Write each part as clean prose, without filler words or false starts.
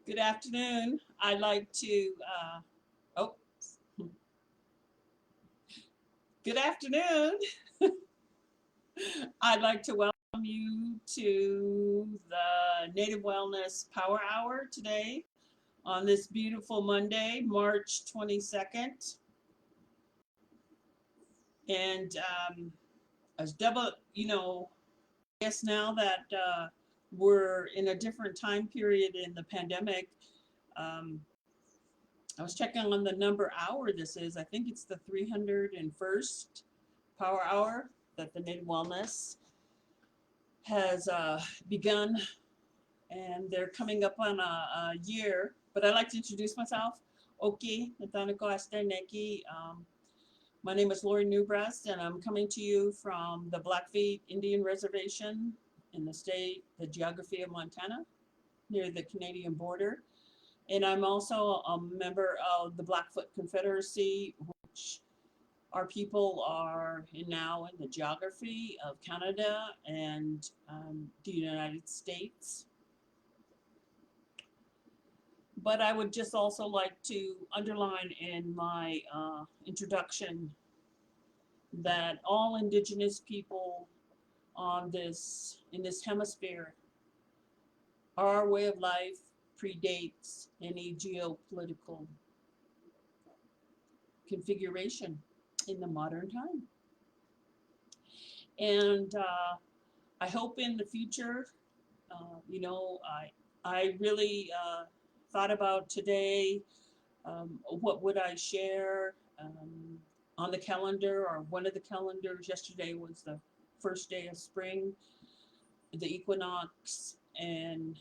Good afternoon. I'd like to, oh, good afternoon. I'd like to welcome you to the Native Wellness Power Hour today on this beautiful Monday, March 22nd. And as double, I guess now that we're in a different time period in the pandemic, um, I was checking on the number hour this is. I think it's the 301st Power Hour that the Native Wellness has begun, and they're coming up on a year. But I'd like to introduce myself. Okay, Nataniko Neki. My name is Lori Newbreast, and I'm coming to you from the Blackfeet Indian Reservation in the state, the geography of Montana, near the Canadian border. And I'm also a member of the Blackfoot Confederacy, which our people are now in the geography of Canada and the United States. But I would just also like to underline in my introduction that all Indigenous people in this hemisphere, our way of life predates any geopolitical configuration in the modern time. And I hope in the future, I really thought about today, what would I share on the calendar or one of the calendars. Yesterday was the first day of spring, the equinox, and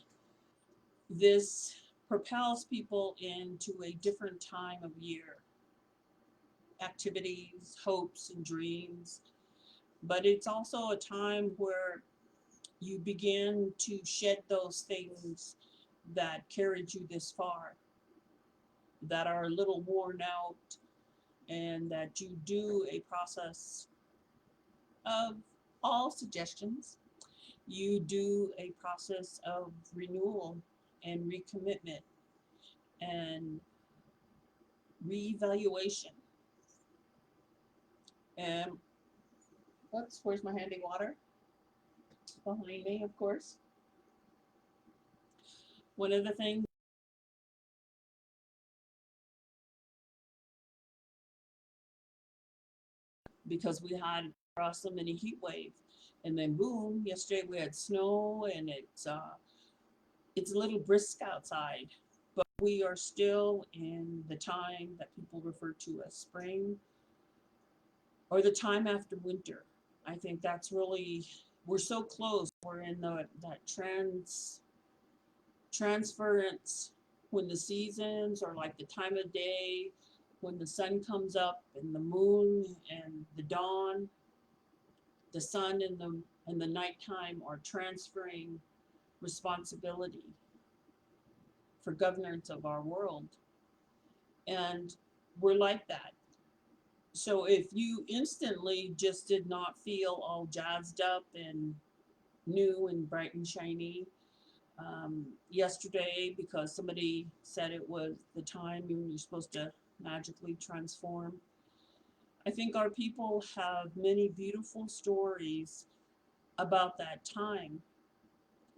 this propels people into a different time of year, activities, hopes, and dreams. But it's also a time where you begin to shed those things that carried you this far, that are a little worn out, and that you do a process of all suggestions. You do a process of renewal and recommitment and reevaluation. And where's my handy water? Behind me, of course. One of the things, because we had across so many heat waves, and then boom, yesterday we had snow, and it's a little brisk outside, but we are still in the time that people refer to as spring, or the time after winter. I think that's really, we're so close. We're in that transference, when the seasons, or like the time of day when the sun comes up and the moon and the dawn, the sun and the nighttime are transferring responsibility for governance of our world. And we're like that. So if you instantly just did not feel all jazzed up and new and bright and shiny yesterday because somebody said it was the time when you're supposed to magically transform, I think our people have many beautiful stories about that time,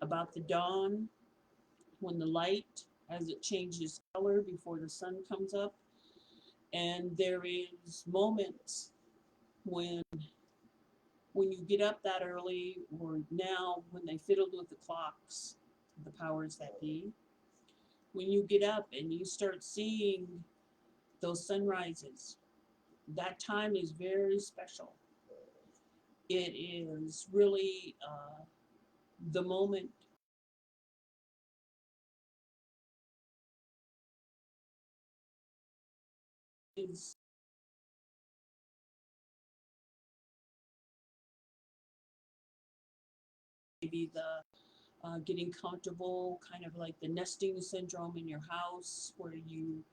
about the dawn, when the light, as it changes color before the sun comes up. And there is moments when you get up that early, or now when they fiddled with the clocks, the powers that be, when you get up and you start seeing those sunrises, that time is very special. It is really the moment is maybe the getting comfortable, kind of like the nesting syndrome in your house, where you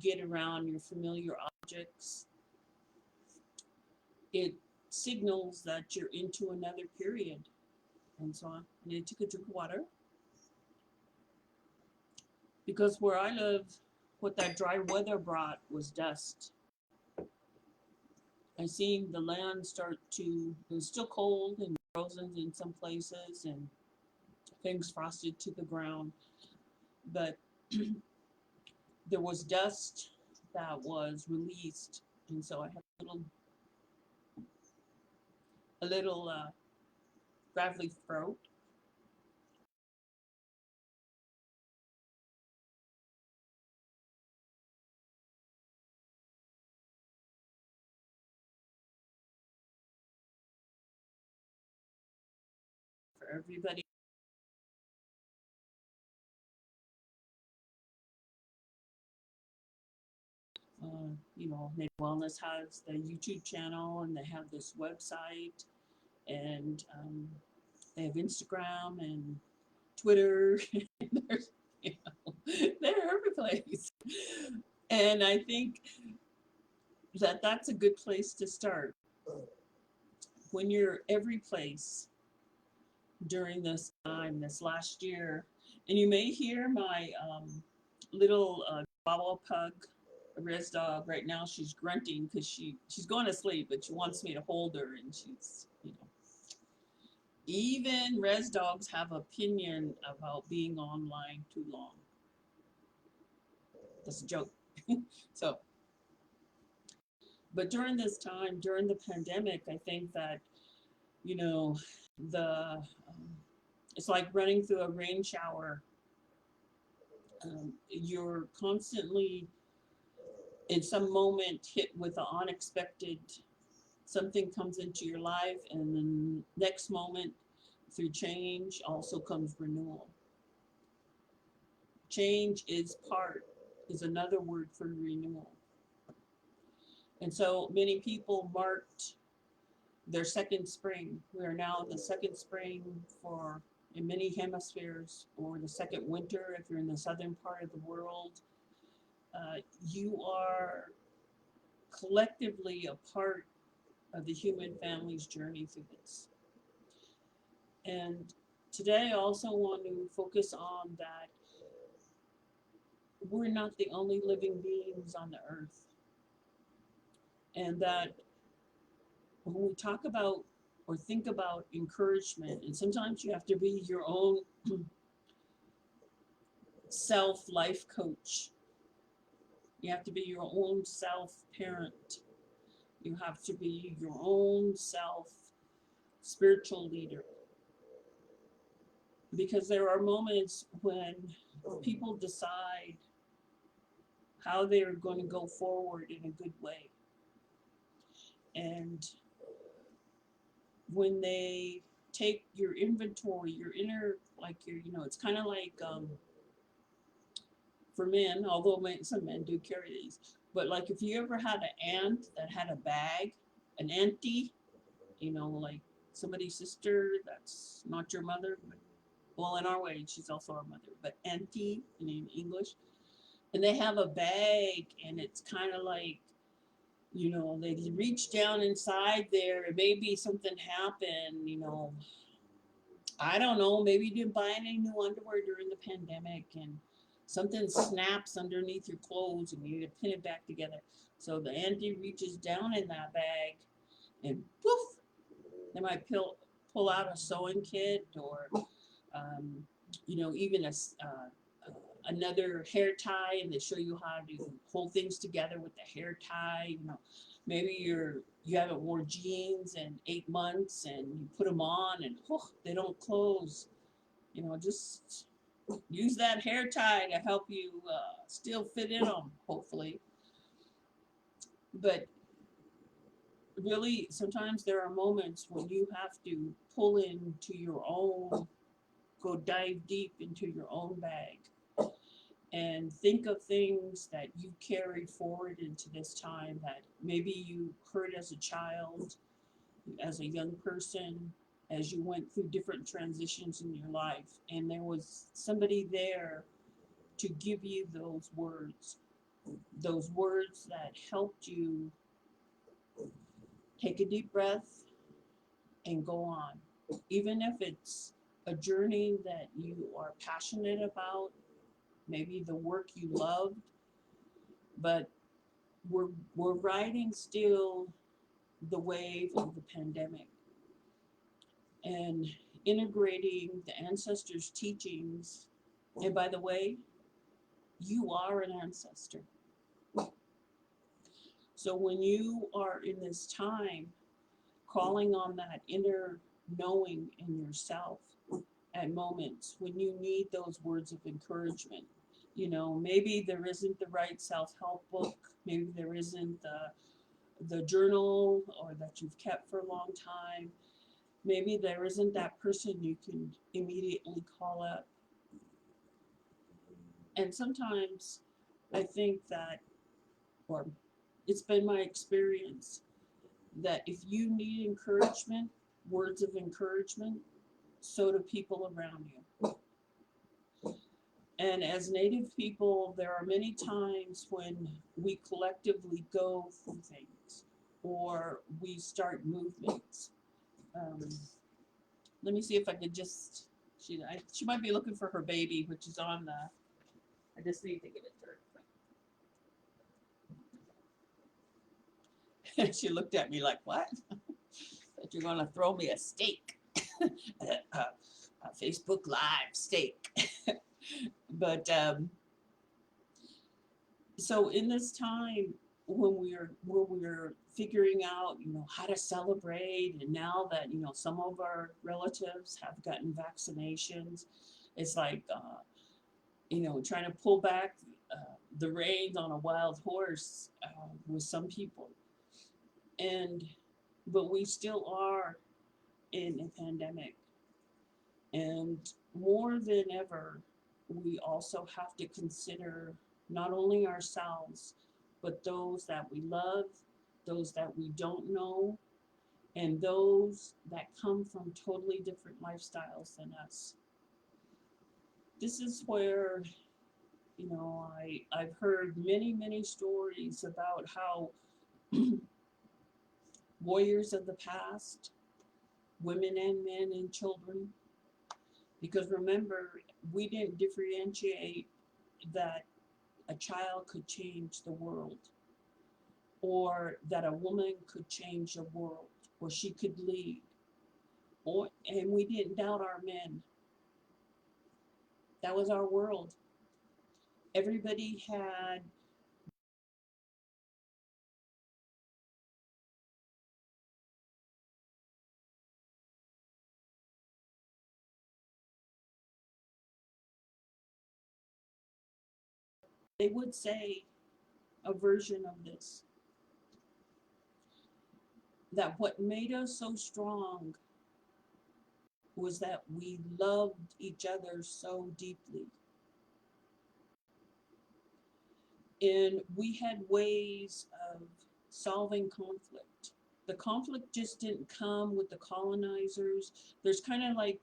get around your familiar objects. It signals that you're into another period. And so I need to take a drink of water. because where I live, what that dry weather brought was dust. I seen the land start to, it was still cold and frozen in some places and things frosted to the ground, but there was dust that was released. And so I have a little gravelly throat. For everybody, Native Wellness has the YouTube channel and they have this website and they have Instagram and Twitter. There's, they're every place. And I think that that's a good place to start. When you're every place during this time, this last year, and you may hear my little Chihuahua pug, a res dog. Right now, she's grunting because she's going to sleep, but she wants me to hold her, and even res dogs have opinion about being online too long. That's a joke. So, but during this time, during the pandemic, I think that you know the it's like running through a rain shower. You're constantly in some moment hit with the unexpected. Something comes into your life, and then next moment, through change, also comes renewal. Change is another word for renewal. And so many people marked their second spring. We are now in the second spring for in many hemispheres, or the second winter if you're in the southern part of the world. You are collectively a part of the human family's journey through this. And today I also want to focus on that we're not the only living beings on the earth. And that when we talk about or think about encouragement, and sometimes you have to be your own self life coach, you have to be your own self parent, you have to be your own self spiritual leader. Because there are moments when people decide how they're going to go forward in a good way. And when they take your inventory, your inner, like it's kind of like for men, although some men do carry these, but like if you ever had an aunt that had a bag, an auntie, like somebody's sister that's not your mother, but well, in our way, she's also our mother, but auntie in English, and they have a bag, and it's kind of like, they reach down inside there, and maybe something happened, I don't know, maybe you didn't buy any new underwear during the pandemic, and something snaps underneath your clothes, and you need to pin it back together. So the auntie reaches down in that bag, and poof, they might pull out a sewing kit, or even another hair tie, and they show you how to hold things together with the hair tie. Maybe you haven't worn jeans in 8 months, and you put them on, and they don't close. Just use that hair tie to help you still fit in them, hopefully. But really, sometimes there are moments when you have to pull into your own, go dive deep into your own bag, and think of things that you carried forward into this time that maybe you heard as a child, as a young person, as you went through different transitions in your life, and there was somebody there to give you those words that helped you take a deep breath and go on. Even if it's a journey that you are passionate about, maybe the work you loved, but we're riding still the wave of the pandemic and integrating the ancestors' teachings. And by the way, you are an ancestor. So when you are in this time calling on that inner knowing in yourself at moments when you need those words of encouragement, maybe there isn't the right self-help book, maybe there isn't the journal or that you've kept for a long time, maybe there isn't that person you can immediately call up. And sometimes I think that, or it's been my experience, that if you need encouragement, words of encouragement, so do people around you. And as Native people, there are many times when we collectively go through things or we start movements. Let me see if I could just, she might be looking for her baby, which is on the, I just need to give it to her. She looked at me like, what? That you're going to throw me a steak, a Facebook Live steak. But so in this time when we're figuring out, how to celebrate, and now that some of our relatives have gotten vaccinations, it's like trying to pull back the reins on a wild horse with some people, but we still are in a pandemic, and more than ever, we also have to consider not only ourselves, but those that we love, those that we don't know, and those that come from totally different lifestyles than us. This is where, I've heard many, many stories about how warriors of the past, women and men and children, because remember, we didn't differentiate that a child could change the world, or that a woman could change the world, or she could lead, and we didn't doubt our men. That was our world. Everybody had, they would say a version of this, that what made us so strong was that we loved each other so deeply. And we had ways of solving conflict. The conflict just didn't come with the colonizers. There's kind of like,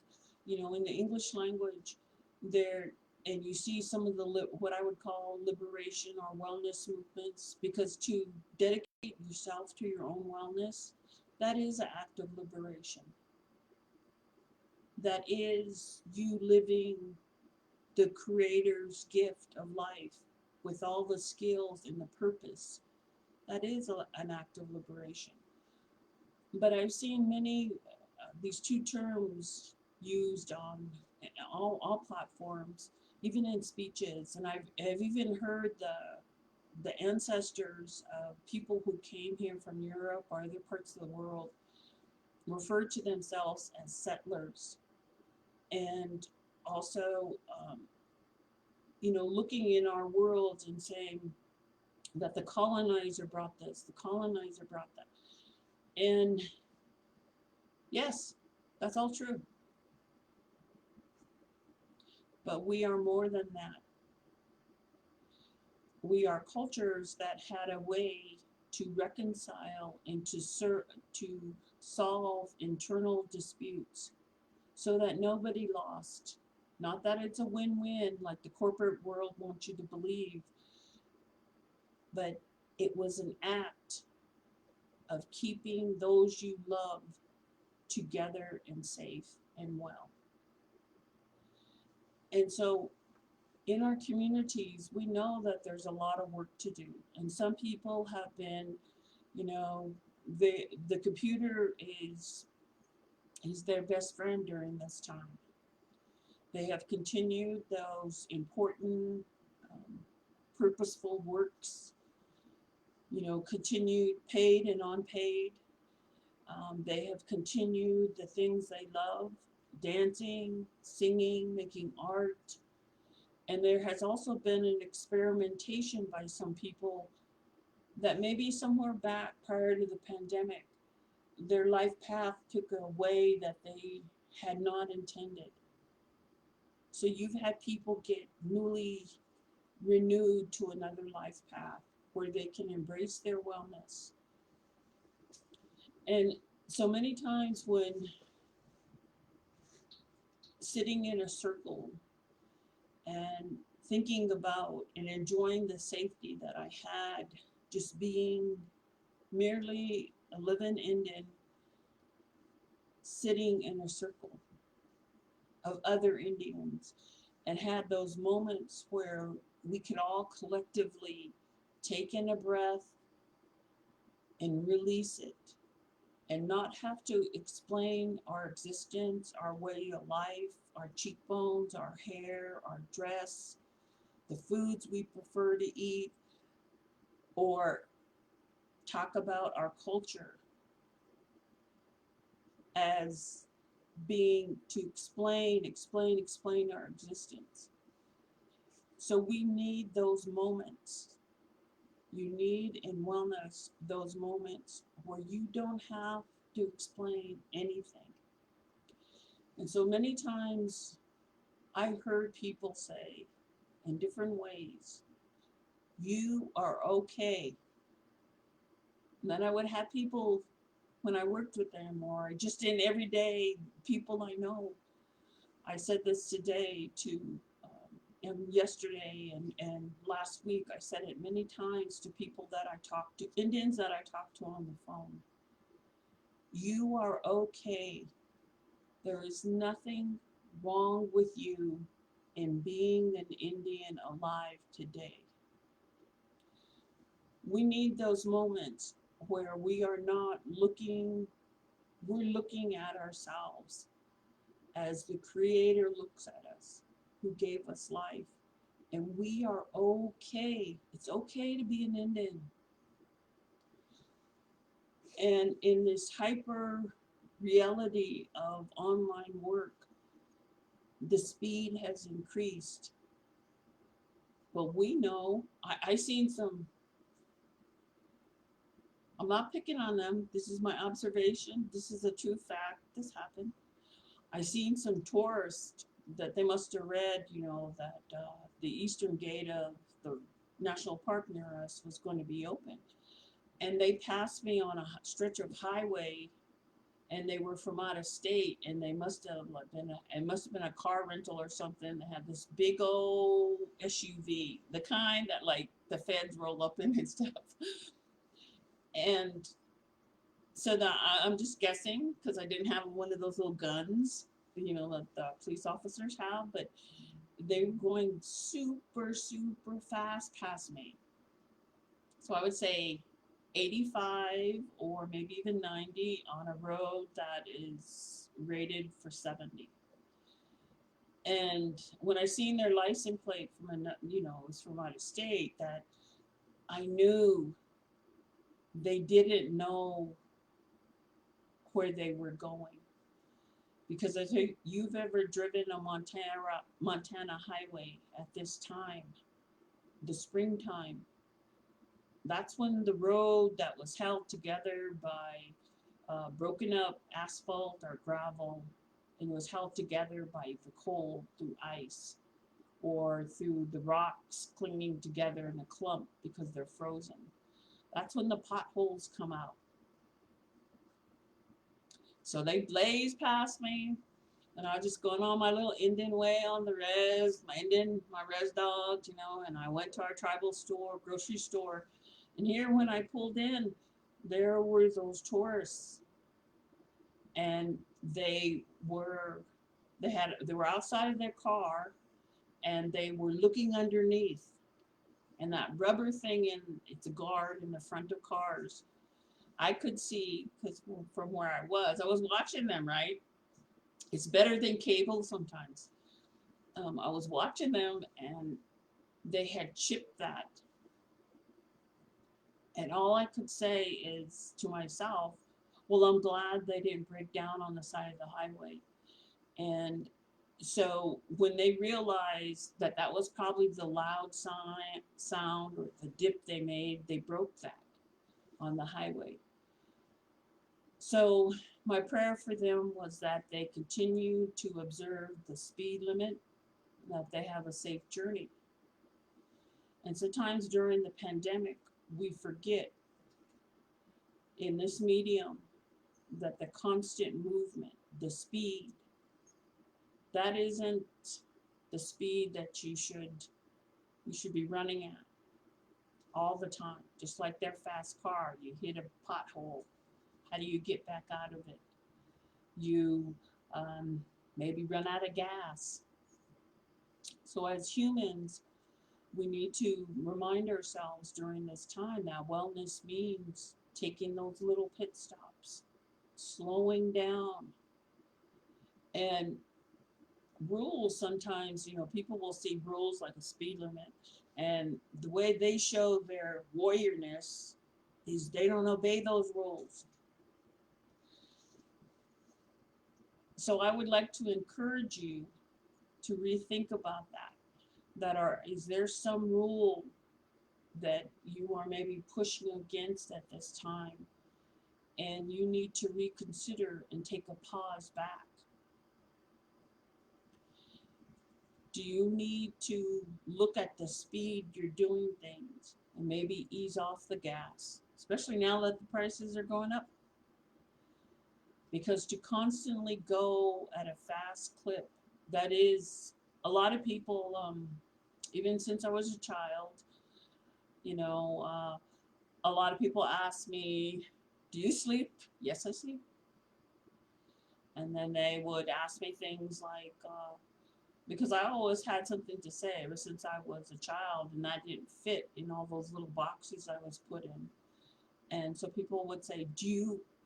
in the English language, there, and you see some of the what I would call liberation or wellness movements, because to dedicate yourself to your own wellness, that is an act of liberation. That is you living the Creator's gift of life with all the skills and the purpose. That is an act of liberation. But I've seen many, these two terms used on all platforms, even in speeches, and I've even heard the ancestors of people who came here from Europe or other parts of the world refer to themselves as settlers, and also looking in our world and saying that the colonizer brought this, the colonizer brought that. And yes, that's all true. But we are more than that. We are cultures that had a way to reconcile and to solve internal disputes so that nobody lost. Not that it's a win-win like the corporate world wants you to believe, but it was an act of keeping those you love together and safe and well. And so in our communities, we know that there's a lot of work to do. And some people have been, you know, the computer is their best friend during this time. They have continued those important, um, purposeful works, continued paid and unpaid. They have continued the things they love, dancing, singing, making art. And there has also been an experimentation by some people that maybe somewhere back prior to the pandemic, their life path took a way that they had not intended. So you've had people get newly renewed to another life path where they can embrace their wellness. And so many times when sitting in a circle and thinking about and enjoying the safety that I had just being merely a living Indian sitting in a circle of other Indians and had those moments where we could all collectively take in a breath and release it and not have to explain our existence, our way of life, our cheekbones, our hair, our dress, the foods we prefer to eat, or talk about our culture as being to explain our existence. So we need those moments. You need in wellness those moments where you don't have to explain anything. And so many times I heard people say in different ways, you are okay. And then I would have people when I worked with them or just in everyday people I know. I said this today to and yesterday and last week. I said it many times to people that I talked to, Indians that I talked to on the phone. You are okay. There is nothing wrong with you in being an Indian alive today. We need those moments where we are not looking, we're looking at ourselves as the Creator looks at us, who gave us life. And we are okay. It's okay to be an Indian. And in this hyper reality of online work, the speed has increased. But we know, I seen some, I'm not picking on them. This is my observation. This is a true fact. This happened. I seen some tourists that they must have read, that the eastern gate of the national park near us was going to be open. And they passed me on a stretch of highway and they were from out of state and they must have it must have been a car rental or something. They had this big old SUV, the kind that like the feds roll up in and stuff. And so that I'm just guessing because I didn't have one of those little guns, that the police officers have, but they were going super, super fast past me. So I would say 85 or maybe even 90 on a road that is rated for 70. And when I seen their license plate from it was from out of state, that I knew they didn't know where they were going. Because if you've ever driven a Montana highway at this time, the springtime, that's when the road that was held together by broken up asphalt or gravel and was held together by the cold through ice or through the rocks clinging together in a clump because they're frozen. That's when the potholes come out. So they blazed past me, and I was just going on my little Indian way on the my res dogs, and I went to our tribal store, grocery store. And here when I pulled in, there were those tourists. And they were outside of their car and they were looking underneath, and that rubber thing it's a guard in the front of cars. I could see, because from where I was watching them, right? It's better than cable sometimes. I was watching them, and they had chipped that. And all I could say is to myself, well, I'm glad they didn't break down on the side of the highway. And so when they realized that that was probably the loud sound or the dip they made, they broke that on the highway. So my prayer for them was that they continue to observe the speed limit, that they have a safe journey. And sometimes during the pandemic, we forget in this medium that the constant movement, the speed, that isn't the speed that you should be running at all the time. Just like their fast car, you hit a pothole. How do you get back out of it? You maybe run out of gas. So as humans, we need to remind ourselves during this time that wellness means taking those little pit stops, slowing down. And rules, sometimes, people will see rules like a speed limit, and the way they show their warriorness is they don't obey those rules. So I would like to encourage you to rethink about that. Is there some rule that you are maybe pushing against at this time, and you need to reconsider and take a pause back? Do you need to look at the speed you're doing things and maybe ease off the gas, especially now that the prices are going up? Because to constantly go at a fast clip, that is, a lot of people, even since I was a child, you know, a lot of people ask me, do you sleep? Yes, I sleep. And then they would ask me things like, because I always had something to say ever since I was a child, and that didn't fit in all those little boxes I was put in. And so people would say,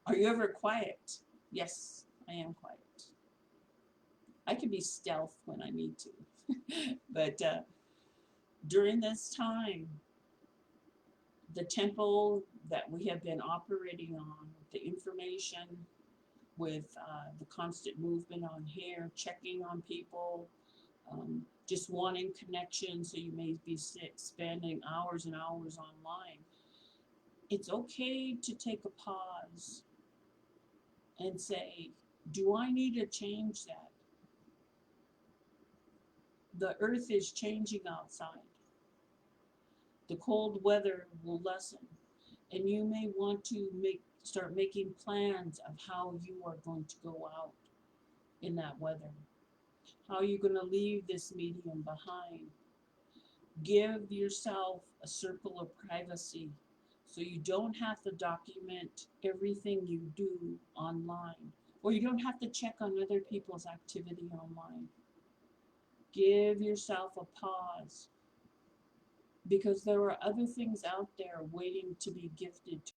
are you ever quiet? Yes, I am quiet. I can be stealth when I need to. But during this time, the tempo that we have been operating on, the information, with the constant movement on here, checking on people, just wanting connection, so you may be spending hours and hours online. It's okay to take a pause and say, do I need to change that? The earth is changing outside. The cold weather will lessen, and you may want to start making plans of how you are going to go out in that weather. How are you going to leave this medium behind? Give yourself a circle of privacy so you don't have to document everything you do online, or you don't have to check on other people's activity online. Give yourself a pause, because there are other things out there waiting to be gifted to.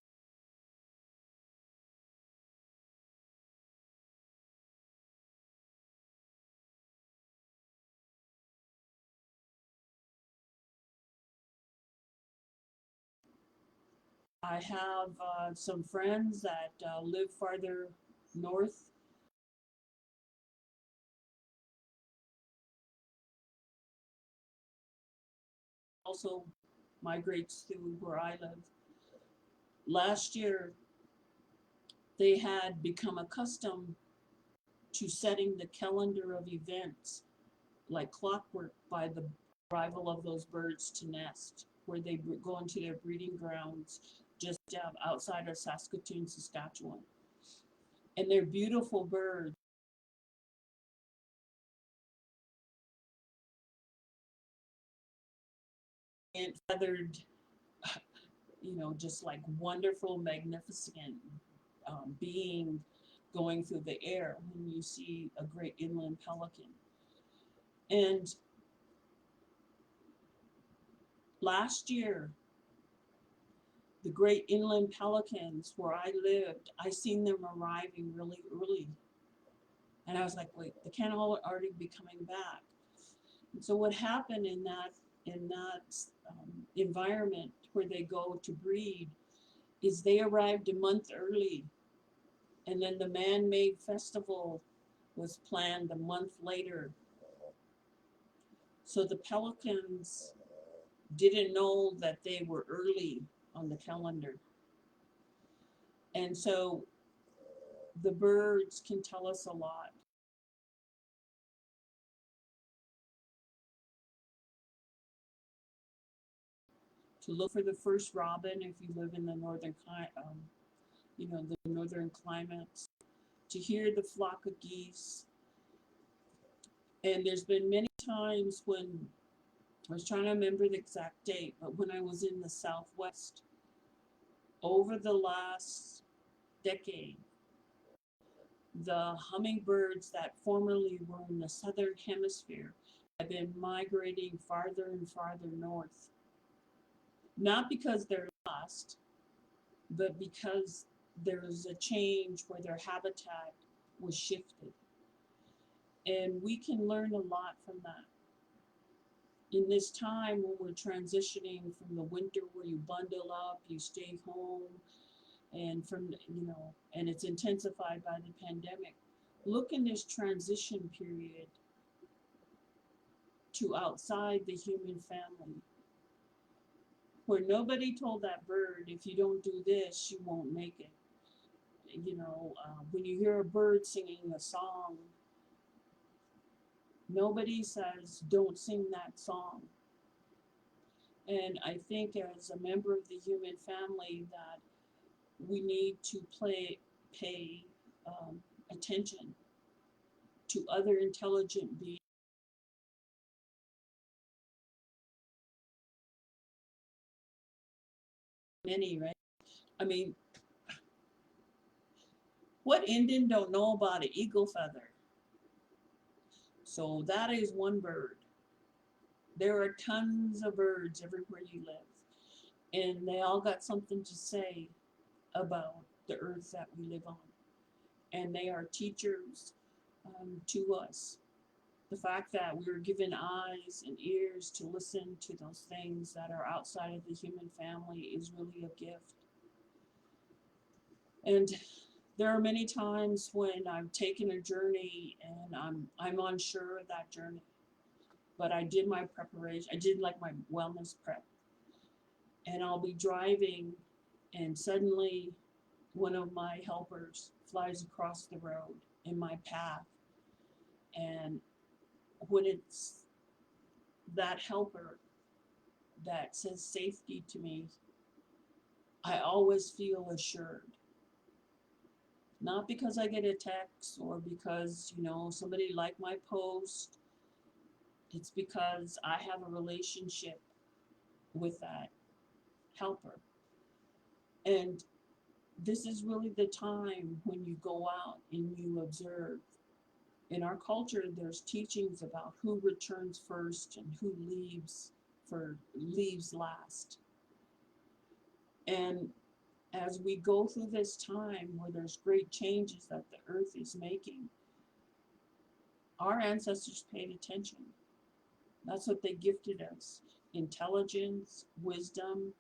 I have some friends that live farther north. Also migrates through where I live. Last year, they had become accustomed to setting the calendar of events like clockwork by the arrival of those birds to nest, where they go into their breeding grounds just outside of Saskatoon, Saskatchewan. And they're beautiful birds. And feathered, just like wonderful, magnificent being going through the air when you see a great inland pelican. And Last year, the great inland pelicans where I lived, I seen them arriving really early. And I was like, wait, they can't all already be coming back. And so what happened in that environment where they go to breed is they arrived a month early, and then the man-made festival was planned a month later. So the pelicans didn't know that they were early on the calendar. And so the birds can tell us a lot. To look for the first robin if you live in the the northern climates. To hear the flock of geese. And there's been many times when I was trying to remember the exact date, but when I was in the Southwest over the last decade, the hummingbirds that formerly were in the southern hemisphere have been migrating farther and farther north. Not because they're lost, but because there's a change where their habitat was shifted. And we can learn a lot from that. In this time when we're transitioning from the winter where you bundle up, you stay home, and and it's intensified by the pandemic. Look in this transition period to outside the human family, where nobody told that bird, if you don't do this, you won't make it. When you hear a bird singing a song, nobody says, don't sing that song. And I think as a member of the human family that we need to pay attention to other intelligent beings. Many, right? I mean, what Indian don't know about an eagle feather? So that is one bird. There are tons of birds everywhere you live, and they all got something to say about the earth that we live on. And they are teachers to us. The fact that we're given eyes and ears to listen to those things that are outside of the human family is really a gift. And there are many times when I've taken a journey and I'm unsure of that journey. But I did my preparation. I did like my wellness prep. And I'll be driving and suddenly one of my helpers flies across the road in my path. And when it's that helper that says safety to me, I always feel assured. Not because I get a text or because, somebody liked my post. It's because I have a relationship with that helper. And this is really the time when you go out and you observe. In our culture, there's teachings about who returns first and who leaves last. And as we go through this time where there's great changes that the earth is making, our ancestors paid attention. That's what they gifted us: intelligence, wisdom,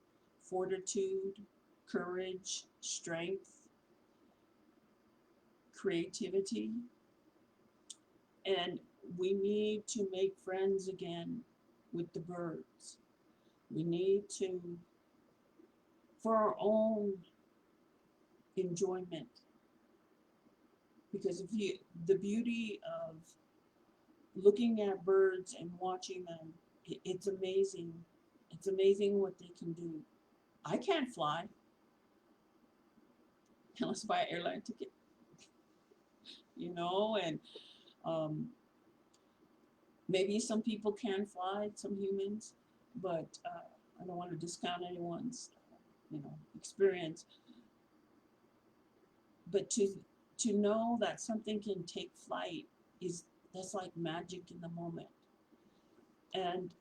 fortitude, courage, strength, creativity. And we need to make friends again with the birds. We need to, for our own enjoyment, because the beauty of looking at birds and watching them, it's amazing. It's amazing what they can do. I can't fly unless I buy an airline ticket, and um, maybe some people can fly, some humans, but I don't want to discount anyone's, experience. But to know that something can take flight that's like magic in the moment. And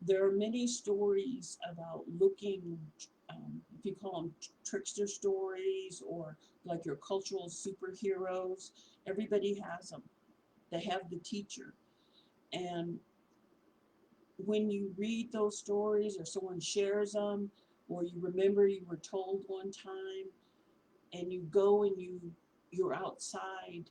There are many stories about looking, if you call them trickster stories or like your cultural superheroes, everybody has them. They have the teacher. And when you read those stories or someone shares them, or you remember you were told one time, and you go and you're outside,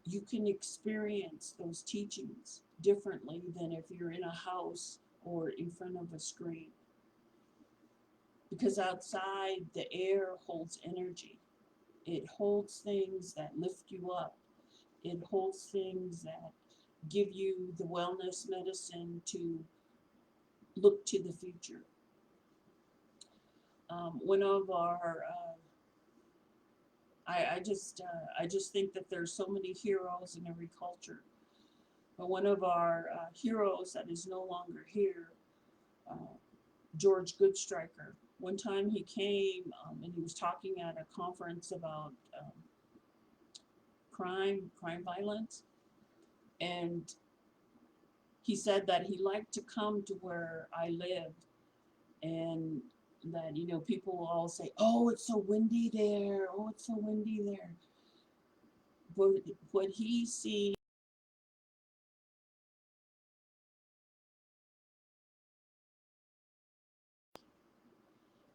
you can experience those teachings differently than if you're in a house or in front of a screen. Because outside, the air holds energy. It holds things that lift you up. It holds things that give you the wellness medicine to look to the future. One of our, I just think that there's so many heroes in every culture. But one of our heroes that is no longer here, uh, George Goodstriker. One time he came and he was talking at a conference about crime violence, and he said that he liked to come to where I lived, and that people will all say, "Oh, it's so windy there. Oh, it's so windy there." But what he sees,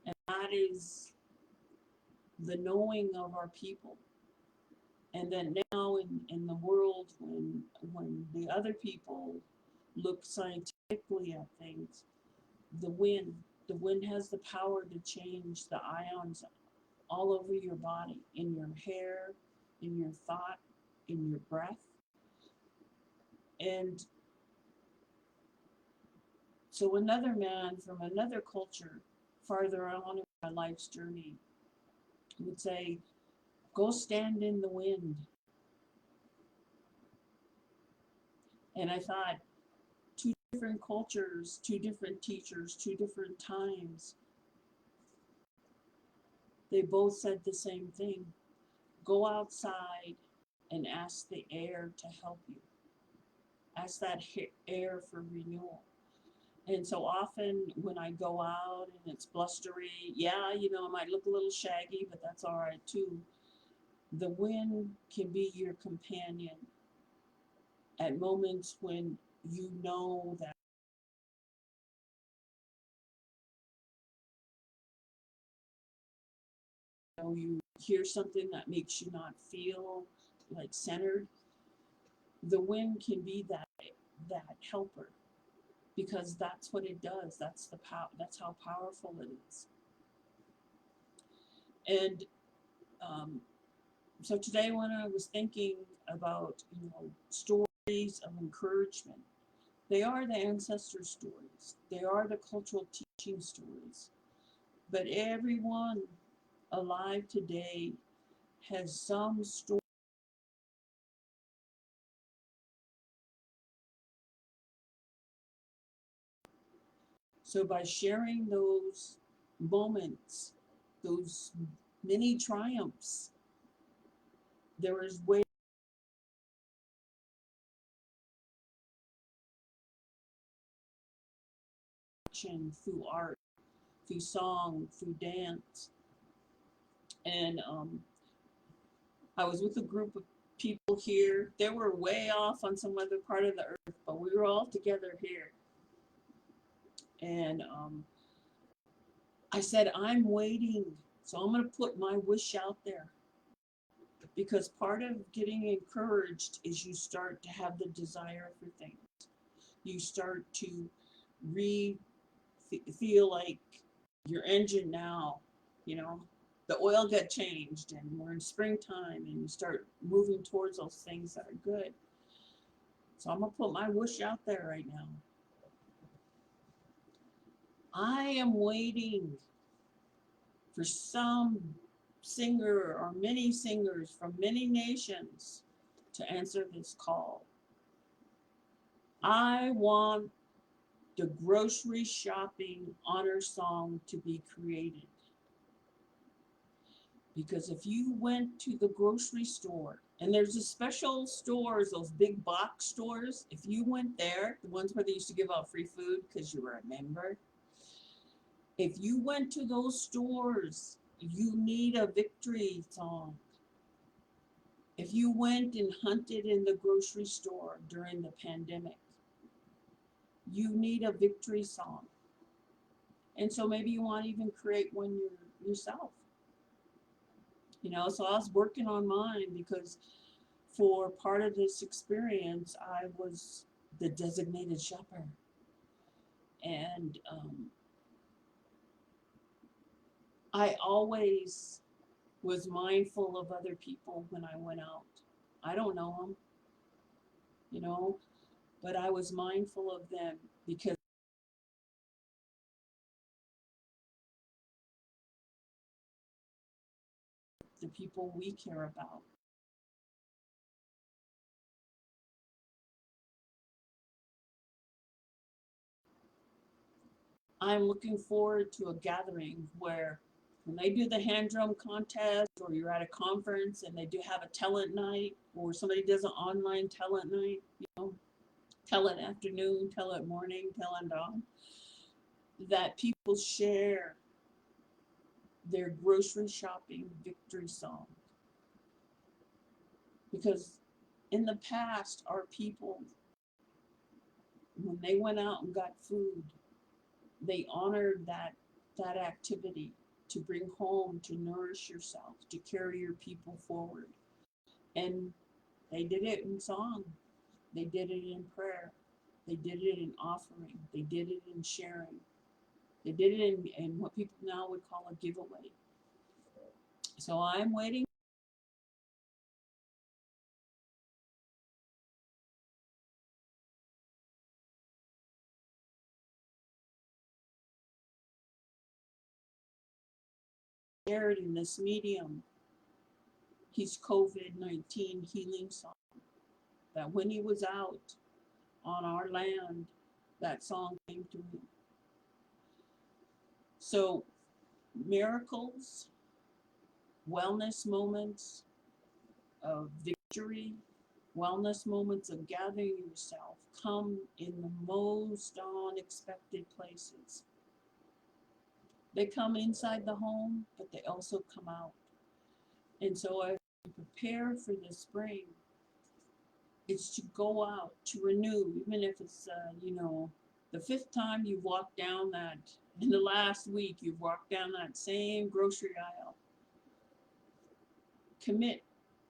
and that is the knowing of our people. And then now in the world, when the other people look scientifically at things, the wind, the wind has the power to change the ions all over your body, in your hair, in your thought, in your breath. And so another man from another culture, farther on in my life's journey, would say, "Go stand in the wind." And I thought, two different cultures, two different teachers, two different times, they both said the same thing. Go outside and ask the air to help you. Ask that air for renewal. And so often when I go out and it's blustery, yeah, I might look a little shaggy, but that's all right too. The wind can be your companion at moments when you know that you hear something that makes you not feel like centered. The wind can be that helper, because that's what it does. That's the power. That's how powerful it is. And um, so today, when I was thinking about stories of encouragement, they are the ancestor stories. They are the cultural teaching stories. But everyone alive today has some story. So by sharing those moments, those mini triumphs, there is way through art, through song, through dance. And I was with a group of people here. They were way off on some other part of the earth, but we were all together here. And I said, I'm waiting. So I'm going to put my wish out there, because part of getting encouraged is you start to have the desire for things. You start to re feel like your engine now, you know, the oil got changed and we're in springtime, and you start moving towards those things that are good. So I'm going to put my wish out there right now. I am waiting for some singer or many singers from many nations to answer this call. I want the grocery shopping honor song to be created. Because if you went to the grocery store, and there's a special stores, those big box stores, if you went there, the ones where they used to give out free food because you were a member, if you went to those stores, you need a victory song. If you went and hunted in the grocery store during the pandemic, you need a victory song. And so maybe you want to even create one yourself. So I was working on mine because for part of this experience, I was the designated shopper. And I always was mindful of other people when I went out. I don't know them, you know, but I was mindful of them because the people we care about. I'm looking forward to a gathering where when they do the hand drum contest or you're at a conference and they do have a talent night or somebody does an online talent night, talent afternoon, talent morning, talent dawn, that people share their grocery shopping victory song. Because in the past, our people, when they went out and got food, they honored that activity to bring home, to nourish yourself, to carry your people forward. And they did it in song. They did it in prayer. They did it in offering. They did it in sharing. They did it in what people now would call a giveaway. So I'm waiting. Shared in this medium, his COVID-19 healing song. That when he was out on our land, that song came to him. So miracles, wellness moments of victory, wellness moments of gathering yourself come in the most unexpected places. They come inside the home, but they also come out. And so as we prepare for the spring, it's to go out, to renew, even if it's, the fifth time you've walked down that, in the last week, you've walked down that same grocery aisle. Commit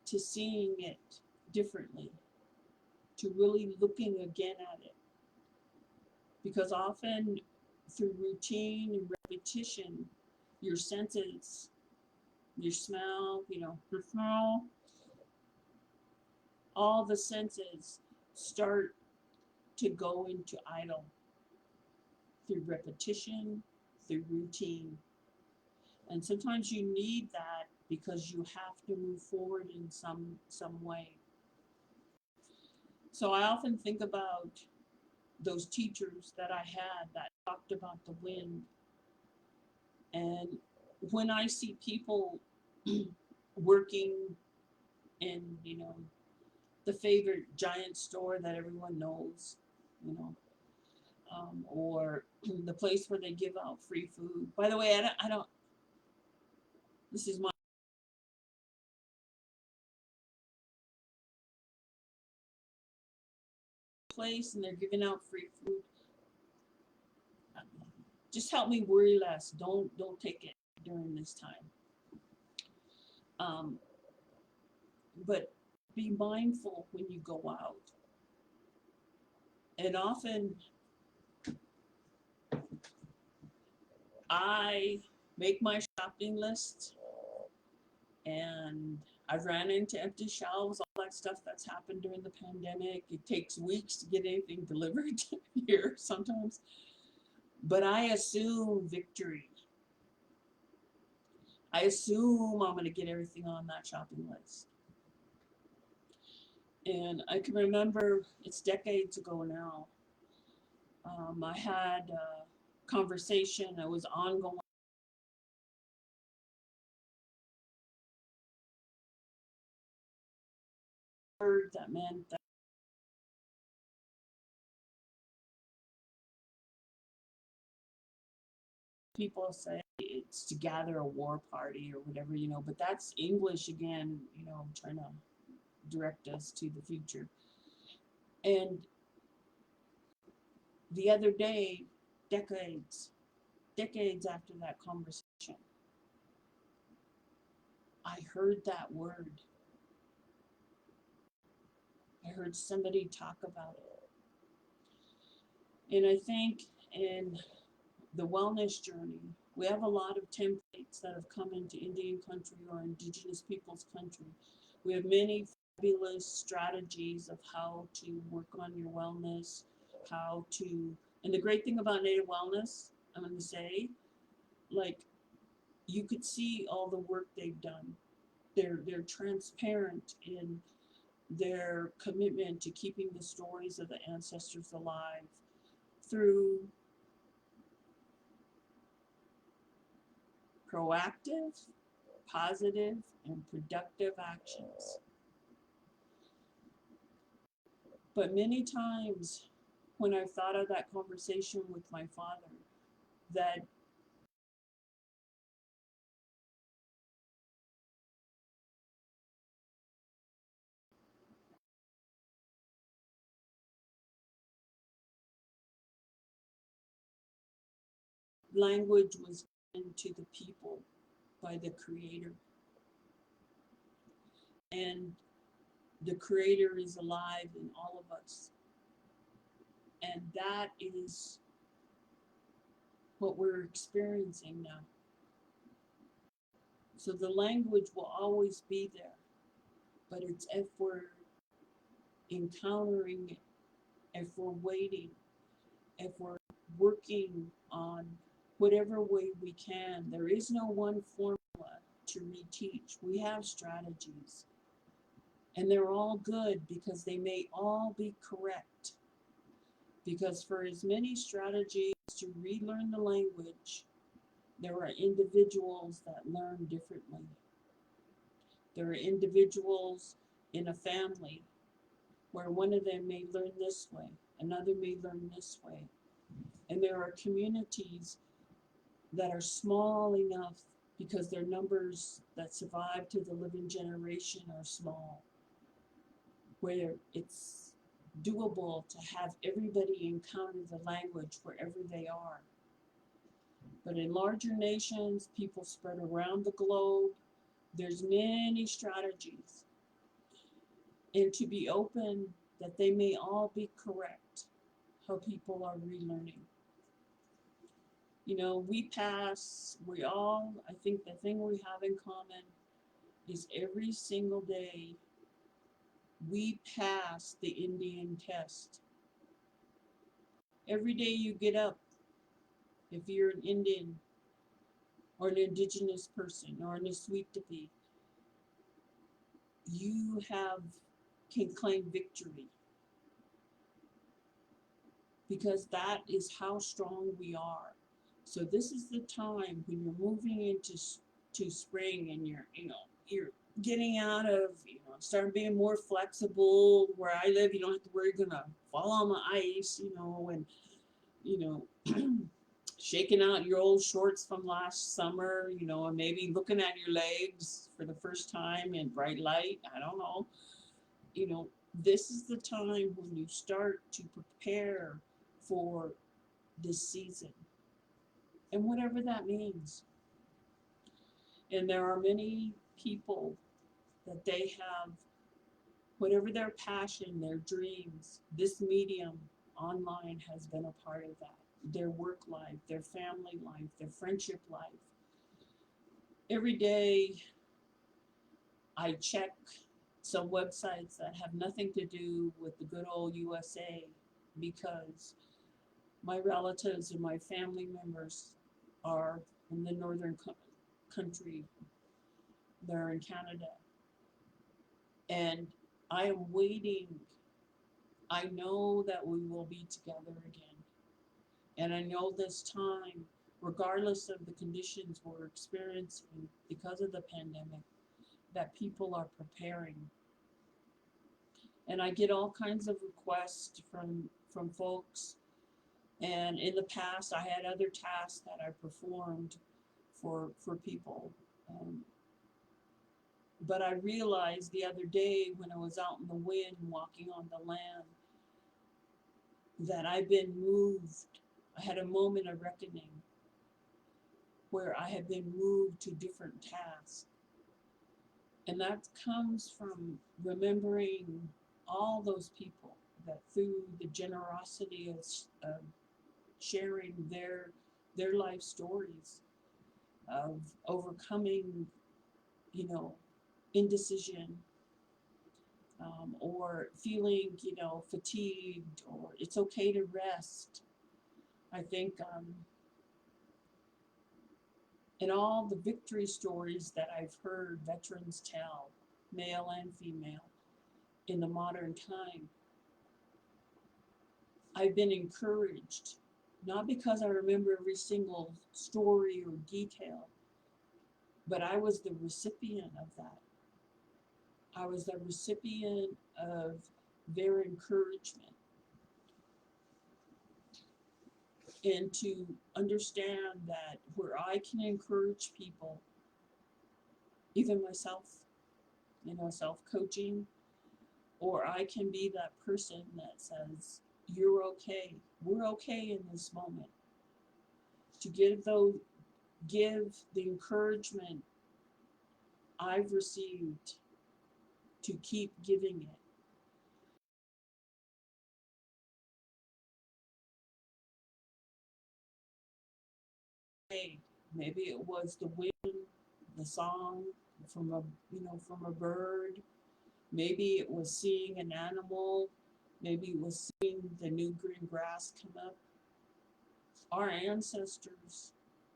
to seeing it differently, to really looking again at it. Because often through routine and repetition, your senses, your smell, the smell, all the senses start to go into idle through repetition, through routine. And sometimes you need that because you have to move forward in some way. So I often think about those teachers that I had that talked about the wind. And when I see people working in, the favorite giant store that everyone knows, or the place where they give out free food. By the way, I don't this is my place and they're giving out free food. Just help me worry less. Don't take it during this time. Um, but be mindful when you go out. And often I make my shopping list and I've ran into empty shelves, all that stuff that's happened during the pandemic. It takes weeks to get anything delivered here sometimes. But I assume victory. I assume I'm going to get everything on that shopping list. And I can remember, it's decades ago now, I had a conversation that was ongoing word that meant that people say it's to gather a war party or whatever, but that's English again, trying to direct us to the future. And the other day, decades after that conversation, I heard that word. I heard somebody talk about it. And I think in the wellness journey, we have a lot of templates that have come into Indian country or Indigenous peoples country. We have many fabulous strategies of how to work on your wellness, and the great thing about Native wellness, I'm going to say, like, you could see all the work they've done. They're transparent in their commitment to keeping the stories of the ancestors alive through proactive, positive, and productive actions. But many times when I've thought of that conversation with my father, that language was given to the people by the Creator. And the Creator is alive in all of us. And that is what we're experiencing now. So the language will always be there, but it's if we're encountering it, if we're waiting, if we're working on whatever way we can. There is no one formula to reteach. We have strategies, and they're all good because they may all be correct. Because for as many strategies to relearn the language, there are individuals that learn differently. There are individuals in a family where one of them may learn this way, another may learn this way. And there are communities that are small enough because their numbers that survive to the living generation are small, where it's doable to have everybody encounter the language wherever they are. But in larger nations, people spread around the globe, there's many strategies. And to be open that they may all be correct, how people are relearning. I think the thing we have in common is every single day we pass the Indian test. Every day you get up, if you're an Indian or an Indigenous person or an Aswitapi, you can claim victory. Because that is how strong we are. So this is the time when you're moving into spring and you're getting out of, starting being more flexible. Where I live, you don't have to worry you're gonna fall on the ice, and shaking out your old shorts from last summer, and maybe looking at your legs for the first time in bright light. I don't know. This is the time when you start to prepare for this season, and whatever that means. And there are many people that they have, whatever their passion, their dreams, this medium online has been a part of that. Their work life, their family life, their friendship life. Every day I check some websites that have nothing to do with the good old USA, because my relatives and my family members are in the northern country. They're in Canada. And I am waiting. I know that we will be together again. And I know this time, regardless of the conditions we're experiencing because of the pandemic, that people are preparing. And I get all kinds of requests from folks. And in the past, I had other tasks that I performed for people. Um, but I realized the other day when I was out in the wind walking on the land that I've been moved. I had a moment of reckoning where I have been moved to different tasks. And that comes from remembering all those people that through the generosity of sharing their life stories of overcoming, you know, indecision, or feeling, fatigued, or it's okay to rest. I think, in all the victory stories that I've heard veterans tell, male and female, in the modern time, I've been encouraged, not because I remember every single story or detail, but I was the recipient of that. I was the recipient of their encouragement, and to understand that where I can encourage people, even myself, self-coaching, or I can be that person that says, you're okay. We're okay in this moment. To give the encouragement I've received, to keep giving it. Hey, maybe it was the wind, the song from a bird. Maybe it was seeing an animal. Maybe it was seeing the new green grass come up. Our ancestors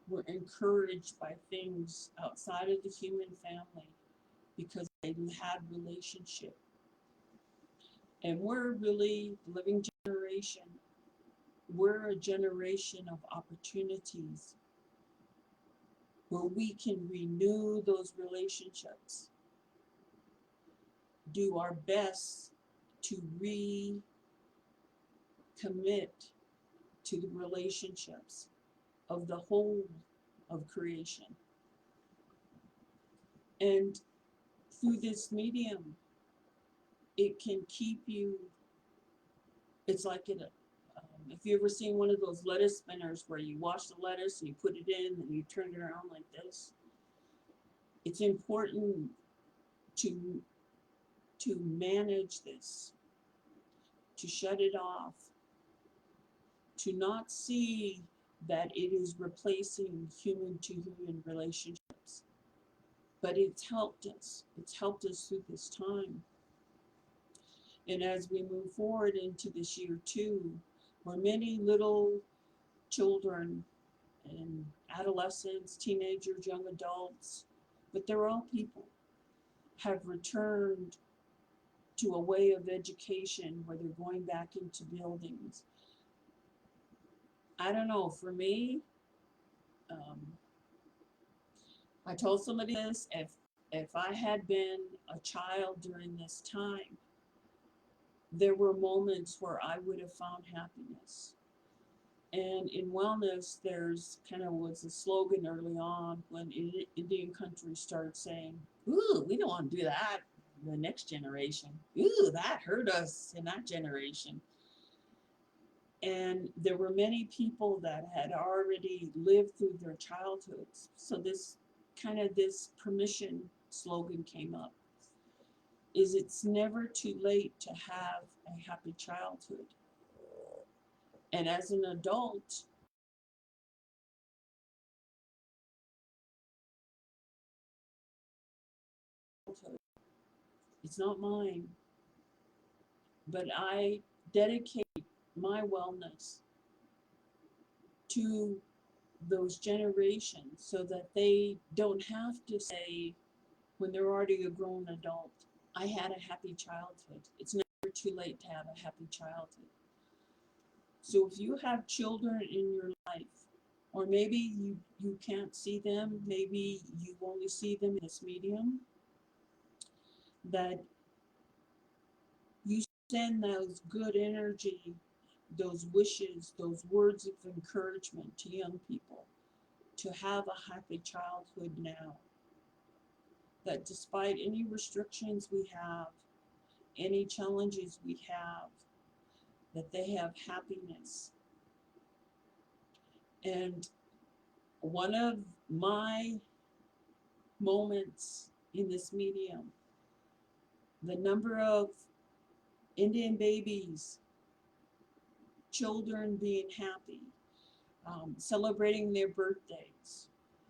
were encouraged by things outside of the human family because they had relationship. And we're really the living generation. We're a generation of opportunities where we can renew those relationships, do our best to recommit to the relationships of the whole of creation. And through this medium, it can keep you, it's like if you ever seen one of those lettuce spinners where you wash the lettuce and you put it in and you turn it around like this, it's important to manage this, to shut it off, to not see that it is replacing human to human relationships. But it's helped us. It's helped us through this time. And as we move forward into this year too, where many little children and adolescents, teenagers, young adults, but they're all people, have returned to a way of education where they're going back into buildings. I don't know, for me, um, I told somebody this, if I had been a child during this time, there were moments where I would have found happiness. And in wellness, there's kind of was a slogan early on when Indian countries started saying, ooh, we don't want to do that, the next generation. Ooh, that hurt us in that generation. And there were many people that had already lived through their childhoods. So this permission slogan came up, is it's never too late to have a happy childhood. And as an adult, it's not mine, but I dedicate my wellness to those generations so that they don't have to say, when they're already a grown adult, I had a happy childhood. It's never too late to have a happy childhood. So if you have children in your life, or maybe you can't see them, maybe you only see them in this medium, that you send those good energy, those wishes, those words of encouragement to young people to have a happy childhood now. That despite any restrictions we have, any challenges we have, that they have happiness. And one of my moments in this medium, the number of Indian babies, children being happy, celebrating their birthdays.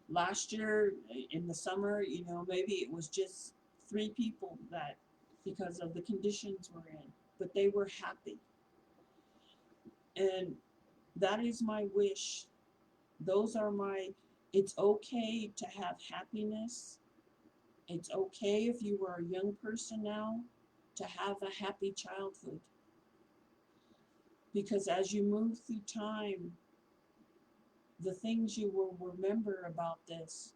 Last year in the summer, maybe it was just 3 people that, because of the conditions we're in, but they were happy. And that is my wish. Those are my, it's okay to have happiness. It's okay if you are a young person now to have a happy childhood. Because as you move through time, the things you will remember about this,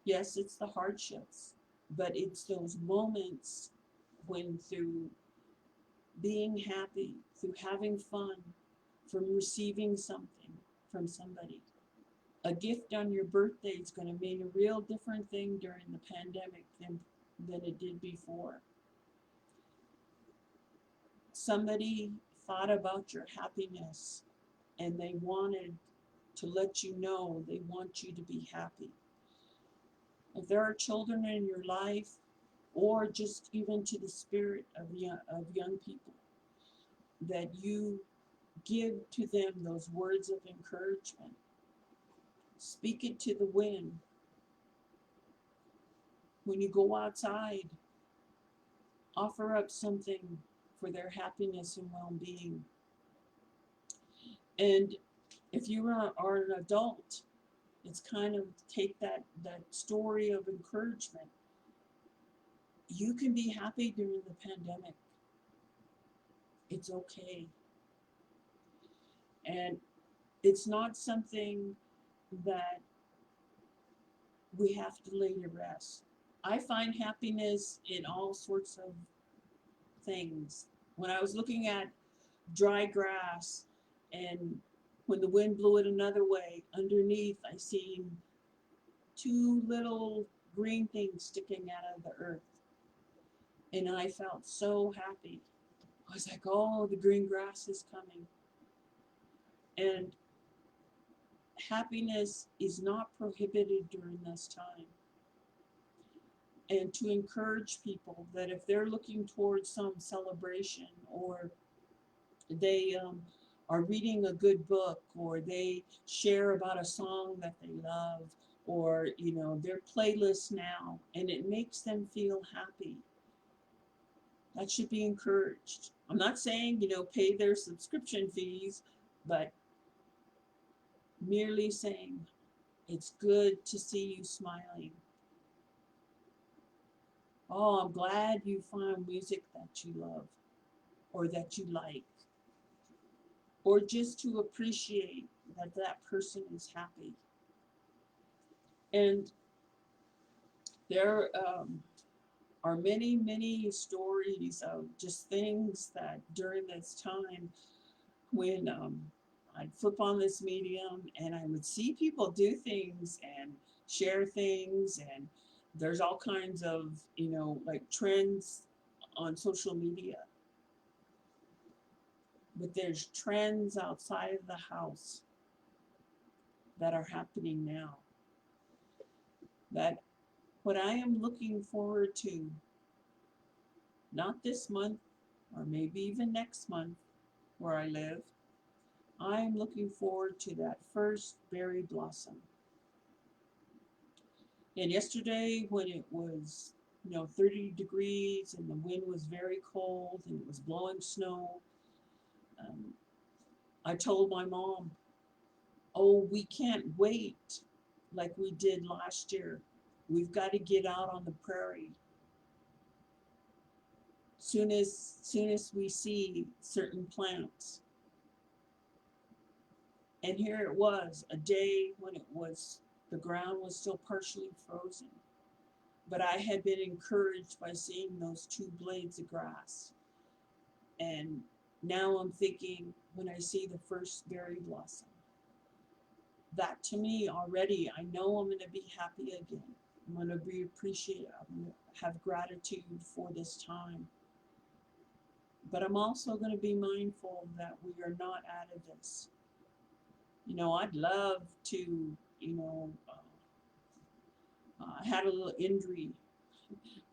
yes, it's the hardships, but it's those moments when through being happy, through having fun, from receiving something from somebody. A gift on your birthday is going to mean a real different thing during the pandemic than it did before. Somebody thought about your happiness and they wanted to let you know they want you to be happy. If there are children in your life, or just even to the spirit of young people, that you give to them those words of encouragement. Speak it to the wind. When you go outside, offer up something for their happiness and well-being. And if you are an adult, it's kind of take that story of encouragement. You can be happy during the pandemic. It's okay. And it's not something that we have to lay to rest. I find happiness in all sorts of things. When I was looking at dry grass and when the wind blew it another way, underneath I seen 2 little green things sticking out of the earth. And I felt so happy. I was like, oh, the green grass is coming. And happiness is not prohibited during this time. And to encourage people that if they're looking towards some celebration, or they are reading a good book, or they share about a song that they love, or their playlist now, and it makes them feel happy, that should be encouraged. I'm not saying pay their subscription fees, but merely saying it's good to see you smiling. Oh, I'm glad you found music that you love or that you like, or just to appreciate that that person is happy. And there are many, many stories of just things that during this time when I'd flip on this medium and I would see people do things and share things, and there's all kinds of, like trends on social media. But there's trends outside of the house that are happening now. That what I am looking forward to, not this month or maybe even next month where I live, I'm looking forward to that first berry blossom. And yesterday when it was 30 degrees and the wind was very cold and it was blowing snow, um, I told my mom, oh, we can't wait like we did last year. We've got to get out on the prairie. Soon as we see certain plants. And here it was, a day when the ground was still partially frozen. But I had been encouraged by seeing those 2 blades of grass. And now I'm thinking, when I see the first berry blossom, that to me already, I know I'm going to be happy again. I'm going to be appreciative. I'm going to have gratitude for this time. But I'm also going to be mindful that we are not out of this. I'd love to, I had a little injury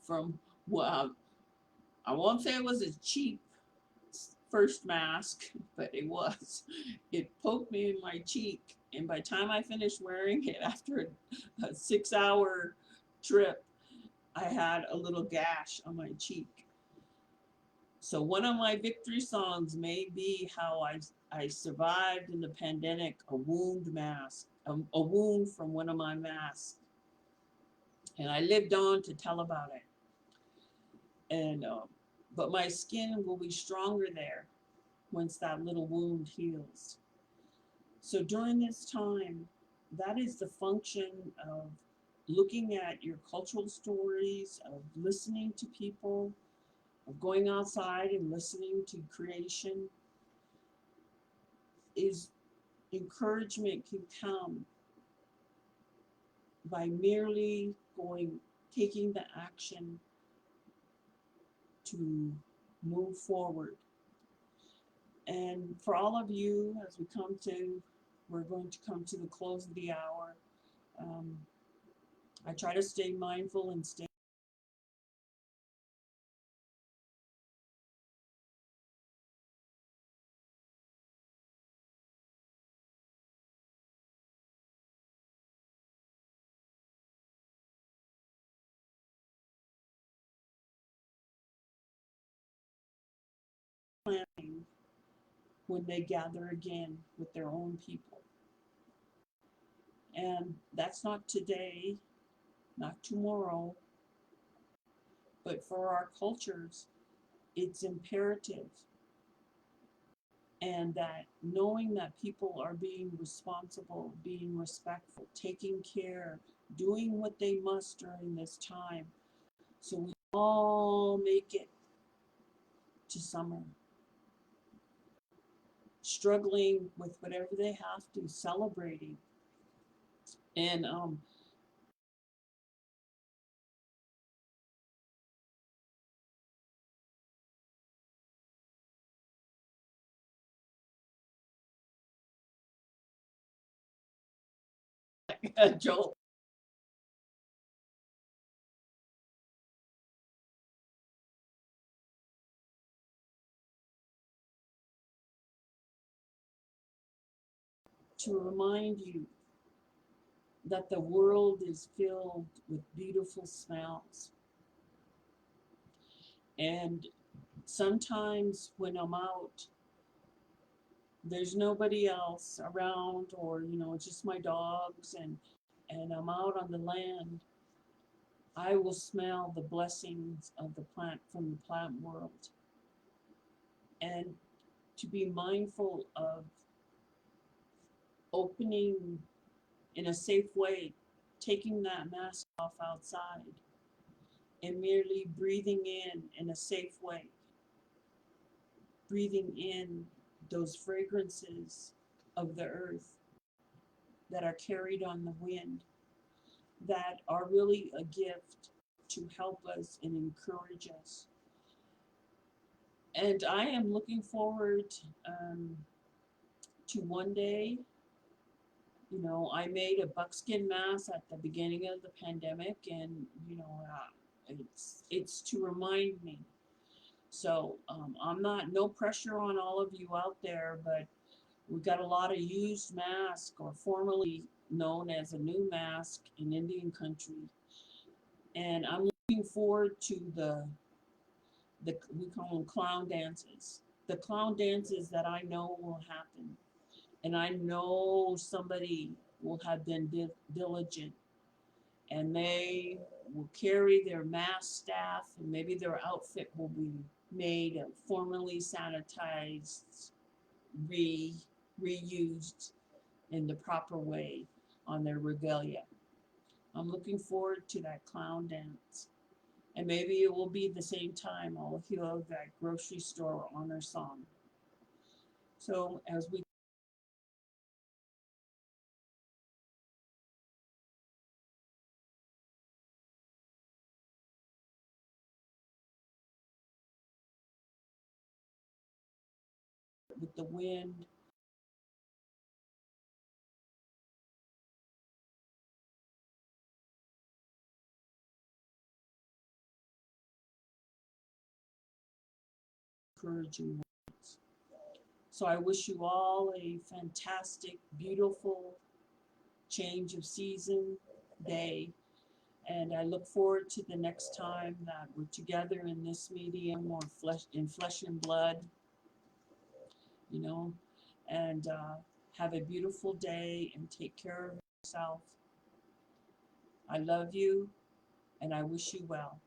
from, well, I won't say it was a cheap first mask, but it was. It poked me in my cheek, and by the time I finished wearing it after a 6-hour trip, I had a little gash on my cheek. So one of my victory songs may be how I survived in the pandemic, a wound mask, a wound from one of my masks, and I lived on to tell about it. And but my skin will be stronger there once that little wound heals. So during this time, that is the function of looking at your cultural stories, of listening to people, of going outside and listening to creation. Is encouragement can come by merely taking the action to move forward. And for all of you, as we're going to come to the close of the hour. I try to stay mindful and stay planning when they gather again with their own people. And that's not today, not tomorrow, but for our cultures, it's imperative. And that knowing that people are being responsible, being respectful, taking care, doing what they must during this time, so we all make it to summer, struggling with whatever they have to, celebrating. And Joel, to remind you that the world is filled with beautiful smells. And sometimes when I'm out, there's nobody else around, or it's just my dogs, and I'm out on the land. I will smell the blessings of the plant from the plant world, and to be mindful of opening in a safe way, taking that mask off outside and merely breathing in a safe way, breathing in those fragrances of the earth that are carried on the wind, that are really a gift to help us and encourage us. And I am looking forward to one day. I made a buckskin mask at the beginning of the pandemic, and it's to remind me. So I'm not, no pressure on all of you out there, but we've got a lot of used masks, or formerly known as a new mask in Indian country. And I'm looking forward to the we call them clown dances. The clown dances that I know will happen. And I know somebody will have been diligent, and they will carry their mask staff, and maybe their outfit will be made of formerly sanitized, reused in the proper way on their regalia. I'm looking forward to that clown dance. And maybe it will be the same time I'll hear that grocery store honor song. So as we with the wind, encouraging words. So I wish you all a fantastic, beautiful change of season day. And I look forward to the next time that we're together in this medium or flesh and blood, you know, and have a beautiful day and take care of yourself. I love you and I wish you well.